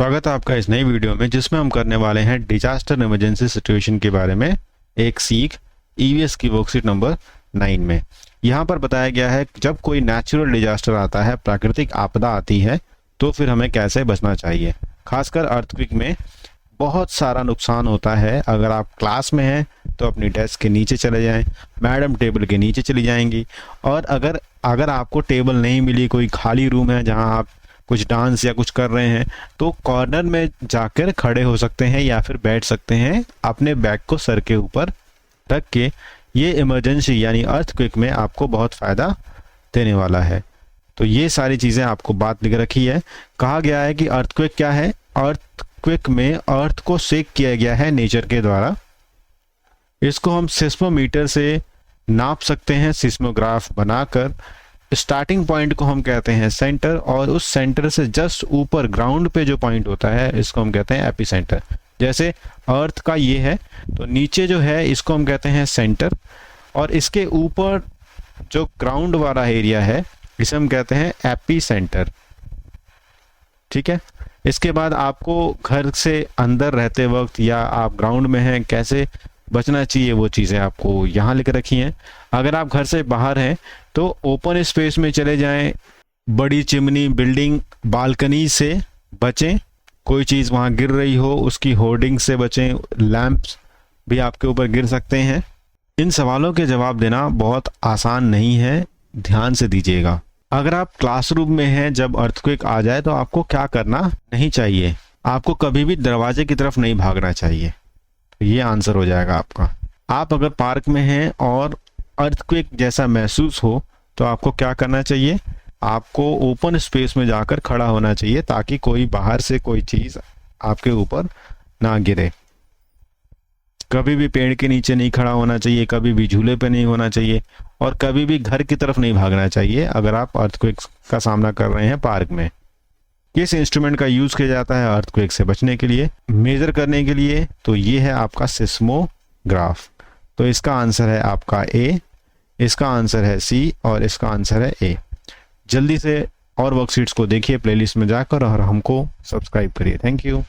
स्वागत है आपका इस नई वीडियो में जिसमें हम करने वाले हैं डिजास्टर इमरजेंसी सिचुएशन के बारे में एक सीख ईवीएस की वर्कशीट नंबर 9 में। यहाँ पर बताया गया है जब कोई नेचुरल डिजास्टर आता है, प्राकृतिक आपदा आती है, तो फिर हमें कैसे बचना चाहिए। खासकर अर्थक्वेक में बहुत सारा नुकसान होता है। अगर आप क्लास में हैं तो अपनी डेस्क के नीचे चले जाएं, मैडम टेबल के नीचे चली जाएंगी, और अगर आपको टेबल नहीं मिली, कोई खाली रूम है जहां आप कुछ डांस या कुछ कर रहे हैं, तो कॉर्नर में जाकर खड़े हो सकते हैं या फिर बैठ सकते हैं अपने बैग को सर के ऊपर रख के। ये इमरजेंसी यानी अर्थक्वेक में आपको बहुत फ़ायदा देने वाला है। तो ये सारी चीज़ें आपको बात लिख रखी है। कहा गया है कि अर्थक्वेक क्या है। अर्थक्वेक में अर्थ को शेक किया गया है नेचर के द्वारा। इसको हम सिस्मोमीटर से नाप सकते हैं, सिस्मोग्राफ बनाकर। स्टार्टिंग पॉइंट को हम कहते हैं सेंटर, और उस सेंटर से जस्ट ऊपर ग्राउंड पे जो पॉइंट होता है इसको हम कहते हैं एपिसेंटर। जैसे अर्थ का ये है तो नीचे जो है इसको हम कहते हैं सेंटर, और इसके ऊपर जो ग्राउंड वाला एरिया है इसे हम कहते हैं एपिसेंटर। ठीक है। इसके बाद आपको घर से अंदर रहते वक्त या आप ग्राउंड में हैं कैसे बचना चाहिए, वो चीज़ें आपको यहाँ लिख रखी हैं। अगर आप घर से बाहर हैं तो ओपन स्पेस में चले जाएं, बड़ी चिमनी, बिल्डिंग, बालकनी से बचें। कोई चीज़ वहाँ गिर रही हो उसकी होर्डिंग से बचें, लैंप्स भी आपके ऊपर गिर सकते हैं। इन सवालों के जवाब देना बहुत आसान नहीं है, ध्यान से दीजिएगा। अगर आप क्लासरूम में हैं जब अर्थक्वेक आ जाए तो आपको क्या करना नहीं चाहिए। आपको कभी भी दरवाजे की तरफ नहीं भागना चाहिए। ये आंसर हो जाएगा आपका। आप अगर पार्क में हैं और अर्थक्वेक जैसा महसूस हो तो आपको क्या करना चाहिए। आपको ओपन स्पेस में जाकर खड़ा होना चाहिए ताकि कोई बाहर से कोई चीज़ आपके ऊपर ना गिरे। कभी भी पेड़ के नीचे नहीं खड़ा होना चाहिए, कभी भी झूले पे नहीं होना चाहिए, और कभी भी घर की तरफ नहीं भागना चाहिए अगर आप अर्थक्वेक का सामना कर रहे हैं पार्क में। किस इंस्ट्रूमेंट का यूज़ किया जाता है अर्थक्वेक से बचने के लिए, मेज़र करने के लिए? तो ये है आपका सिस्मोग्राफ। तो इसका आंसर है आपका ए, इसका आंसर है सी, और इसका आंसर है ए। जल्दी से और वर्कशीट्स को देखिए प्लेलिस्ट में जाकर, और हमको सब्सक्राइब करिए। Thank you.